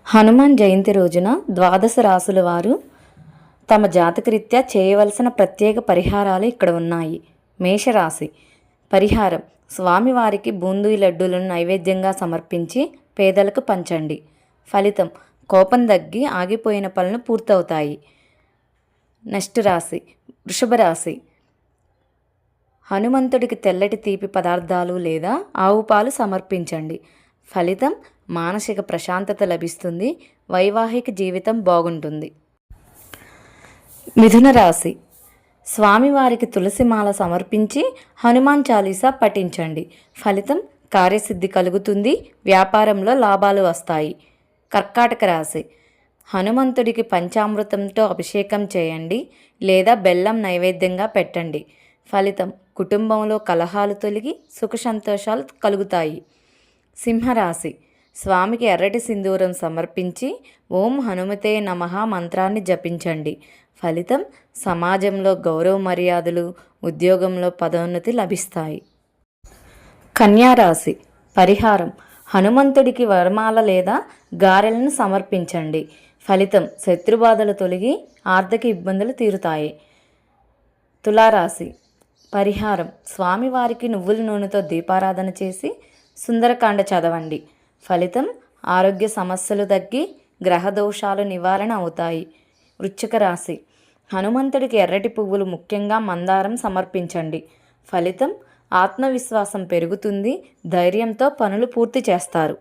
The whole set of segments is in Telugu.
హనుమాన్ జయంతి రోజున ద్వాదశ రాసుల వారు తమ జాతకరీత్యా చేయవలసిన ప్రత్యేక పరిహారాలు ఇక్కడ ఉన్నాయి. మేషరాశి పరిహారం: స్వామివారికి బూందీ లడ్డూలను నైవేద్యంగా సమర్పించి పేదలకు పంచండి. ఫలితం: కోపం తగ్గి ఆగిపోయిన పనులు పూర్తవుతాయి. నెక్స్ట్ రాశి వృషభ రాశి. హనుమంతుడికి తెల్లటి తీపి పదార్థాలు లేదా ఆవు పాలు సమర్పించండి. ఫలితం: మానసిక ప్రశాంతత లభిస్తుంది. వైవాహిక జీవితం బాగుంటుంది. మిథున రాశి. స్వామివారికి తులసిమాల సమర్పించి హనుమాన్ చాలీసా పఠించండి. ఫలితం: కార్యసిద్ధి కలుగుతుంది. వ్యాపారంలో లాభాలు వస్తాయి. కర్కాటక రాశి. హనుమంతుడికి పంచామృతంతో అభిషేకం చేయండి లేదా బెల్లం నైవేద్యంగా పెట్టండి. ఫలితం: కుటుంబంలో కలహాలు తొలగి సుఖ సంతోషాలు కలుగుతాయి. సింహరాశి. స్వామికి ఎర్రటి సింధూరం సమర్పించి ఓం హనుమతే నమః మంత్రాన్ని జపించండి. ఫలితం: సమాజంలో గౌరవ మర్యాదలు, ఉద్యోగంలో పదోన్నతి లభిస్తాయి. కన్యారాశి పరిహారం: హనుమంతుడికి వరమాల లేదా గారెలను సమర్పించండి. ఫలితం: శత్రుబాధలు తొలగి ఆర్థిక ఇబ్బందులు తీరుతాయి. తులారాశి పరిహారం: స్వామివారికి నువ్వుల నూనెతో దీపారాధన చేసి సుందరకాండ చదవండి. ఫలితం: ఆరోగ్య సమస్యలు తగ్గి గ్రహదోషాలు నివారణ అవుతాయి. వృశ్చిక రాశి. హనుమంతుడికి ఎర్రటి పువ్వులు, ముఖ్యంగా మందారం సమర్పించండి. ఫలితం: ఆత్మవిశ్వాసం పెరుగుతుంది. ధైర్యంతో పనులు పూర్తి చేస్తారు.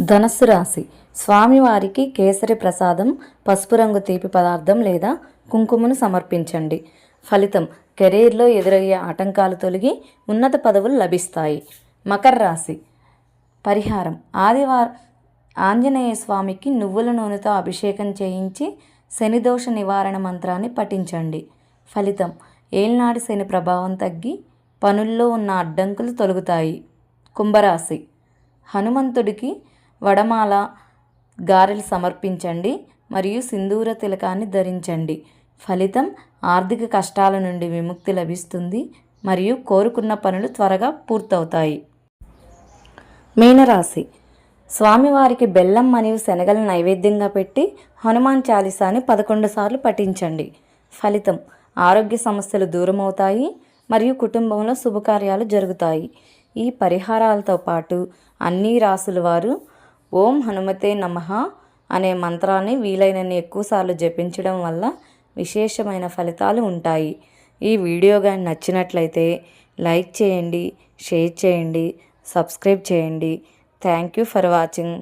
ధనస్సు రాశి. స్వామివారికి కేసరి ప్రసాదం, పసుపు రంగు తీపి పదార్థం లేదా కుంకుమను సమర్పించండి. ఫలితం: కెరీర్లో ఎదురయ్యే ఆటంకాలు తొలగి ఉన్నత పదవులు లభిస్తాయి. మకర రాశి పరిహారం: ఆంజనేయ స్వామికి నువ్వుల నూనెతో అభిషేకం చేయించి శనిదోష నివారణ మంత్రాన్ని పఠించండి. ఫలితం: ఏళ్నాటి శని ప్రభావం తగ్గి పనుల్లో ఉన్న అడ్డంకులు తొలగుతాయి. కుంభరాశి. హనుమంతుడికి వడమాల, గారెలు సమర్పించండి మరియు సింధూర తిలకాన్ని ధరించండి. ఫలితం: ఆర్థిక కష్టాల నుండి విముక్తి లభిస్తుంది మరియు కోరుకున్న పనులు త్వరగా పూర్తవుతాయి. మీనరాశి. స్వామివారికి బెల్లం మరియు శనగల నైవేద్యంగా పెట్టి హనుమాన్ చాలీసాని 11 సార్లు పఠించండి. ఫలితం: ఆరోగ్య సమస్యలు దూరమవుతాయి మరియు కుటుంబంలో శుభకార్యాలు జరుగుతాయి. ఈ పరిహారాలతో పాటు అన్ని రాసుల వారు ఓం హనుమతే నమః అనే మంత్రాన్ని వీలైనన్ని ఎక్కువసార్లు జపించడం వల్ల విశేషమైన ఫలితాలు ఉంటాయి. ఈ వీడియో కానీ నచ్చినట్లయితే లైక్ చేయండి, షేర్ చేయండి, సబ్స్క్రైబ్ చేయండి. Thank you for watching.